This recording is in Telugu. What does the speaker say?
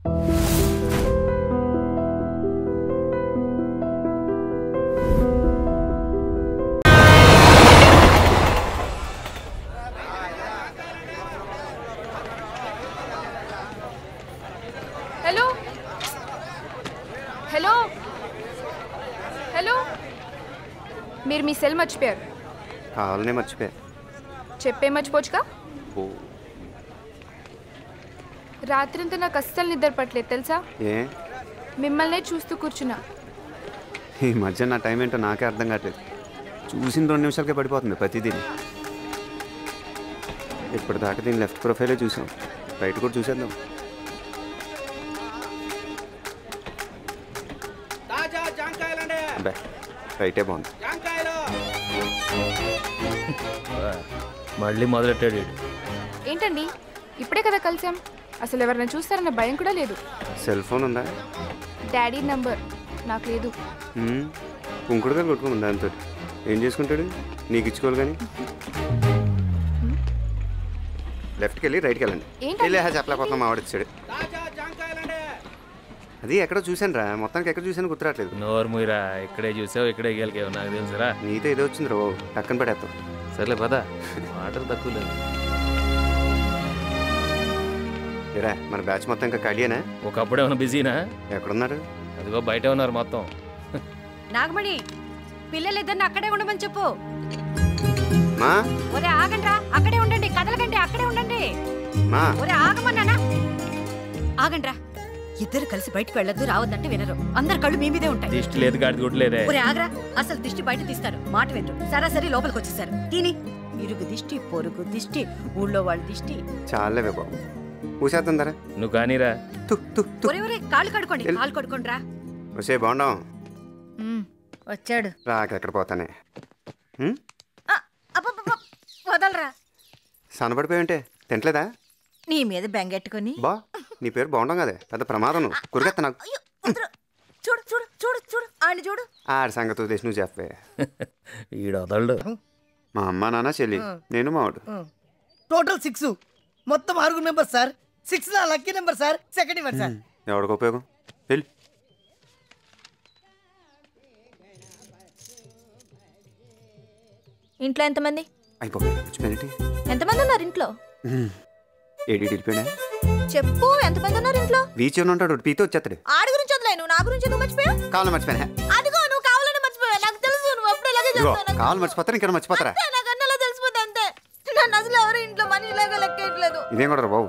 హలో హలో హలో మీరు మీ సెల్ మర్చిపోయారు. కావాలనే మర్చిపోయా. చెప్పే మర్చిపోవచ్చుగా. రాత్రంతా నాకు అస్సలు నిద్ర పట్టలేదు తెలుసా. ఏ మిమ్మల్నే చూస్తూ కూర్చున్నా. ఈ మధ్య నా టైం ఏంటో నాకే అర్థం కావట్లేదు. చూసిన 2 నిమిషాలకే పడిపోతుంది ప్రతిదీ. ఇప్పటిదాకా దీని లెఫ్ట్ ప్రొఫైలే చూసాం, రైట్ కూడా చూసేద్దాం. అబ్బా రైటే బాగుంది. మళ్ళీ మొదలెట్టాడు. ఏంటండి ఇప్పుడే కదా కలిసాం, అసలు ఎవరైనా చూస్తారన్న భయం కూడా లేదు. సెల్ ఫోన్ ఉందా? డాడీ నంబర్ నాకు లేదు. కుంకుడుగా కొట్టుకుని దాంతో ఏం చేసుకుంటాడు? నీకు ఇచ్చుకోవాలి కానీ. లెఫ్ట్కి వెళ్ళి రైట్కి వెళ్ళండి. వెళ్ళి చెప్పలేకపోతాం మా వాడిచ్చాడు. అది ఎక్కడో చూసాను రా, మొత్తానికి ఎక్కడ చూసాను గుర్తురాట్లేదు. నోరు ముయిరా, ఇక్కడే చూసావు ఇక్కడే గెలికావు, నాకు తెలుసురా. నీతో ఏదో వచ్చింది రా, టక్కన పడేస్తాం. సర్లే పదా, మాటలు తక్కువ లేదు. ఏరా మన బ్యాచ్ మొత్తం ఇంకా ఖాళీయేనా? ఒకప్పుడు ఏమైనా బిజీనా? ఎక్కడున్నారు? అదిగో బయట ఉన్నారు మొత్తం. నాగమణి పిల్లలిద్దరిని అక్కడే ఉండమని చెప్పు. మా ఒరే ఆగండ్రా, అక్కడే ఉండండి, కదలకండి, అక్కడే ఉండండి. మా ఒరే ఆగమన్నానా? ఆగండ్రా, ఇద్దరు కలిసి బయటకు వెళ్ళొద్దు, రావద్దంటే వినరు. అందరు కళ్ళు మీ మీదే ఉంటాయి. దిష్టి లేదు, గాడి గుడ్డు లేదే. ఒరే ఆగరా, అసలు దిష్టి బయట తీస్తారు, మాట వినరు. సరాసరి లోపలికి వచ్చేసారు. తిని ఇరుగు దిష్టి, పొరుగు దిష్టి, ఊళ్ళో వాళ్ళ దిష్టి. చాలేవే బాబు, ఊసేద్దాం. నువ్వు కానీరా. ఒరే ఒరే కాళ్ళు కడుకోండి, కాళ్ళు కడుకోండి రా. వచ్చే బాగుండం. వచ్చాడు రాకెక్కడ పోతానే. వదలరా. సన్నబడిపోయింటే తింటలేదా? నీ మీద బెంగెట్టుకుని. బా నీ పేరు బాగుండం కదే, పెద్ద ప్రమాదం. నువ్వు కురికెత్త నాకు. చూడు చూడు చూడు చూడు ఆడిని చూడు. ఆడి సంగతి వదిలేసి నువ్వు చెప్పే. ఈడు వదలడు. మా అమ్మ నాన్న చెల్లి, నేను మావాడు. టోటల్ 6, మొత్తం 6 మెంబర్స్ సార్. 6 నా లక్కీ నెంబర్ సార్, సెకండ్ ఇవ్వండి సార్. ఎవడికి ఉపయోగం? వెళ్ళి ఇంట్లో ఎంతమంది? అయిపోయింది. ఎంతమంది ఉన్నారు ఇంట్లో? ఏడి వెళ్ళిపోయినా చెప్పు, ఎంతమంది ఉన్నారు ఇంట్లో? బీచ్ ఉంటాడు, పీతో వచ్చేస్తాడు. ఆడి గురించి వదిలేను, నా గురించి నువ్వు మర్చిపోయావు. కావాలి మర్చిపోయినా. అదిగో నువ్వు కావాలని మర్చిపోయావు, నాకు తెలుసు. నువ్వు అప్పుడు ఇలాగే చేస్తావు. కావాలి మర్చిపోతారు, ఇంకా మర్చిపోతారా? నాకు అన్నలా తెలిసిపోతే అంతే. నన్ను అసలు ఎవరు ఇంట్లో మనీ ఇలాగా లెక్కేయట్లేదు. ఇదేం కూడా బాబు.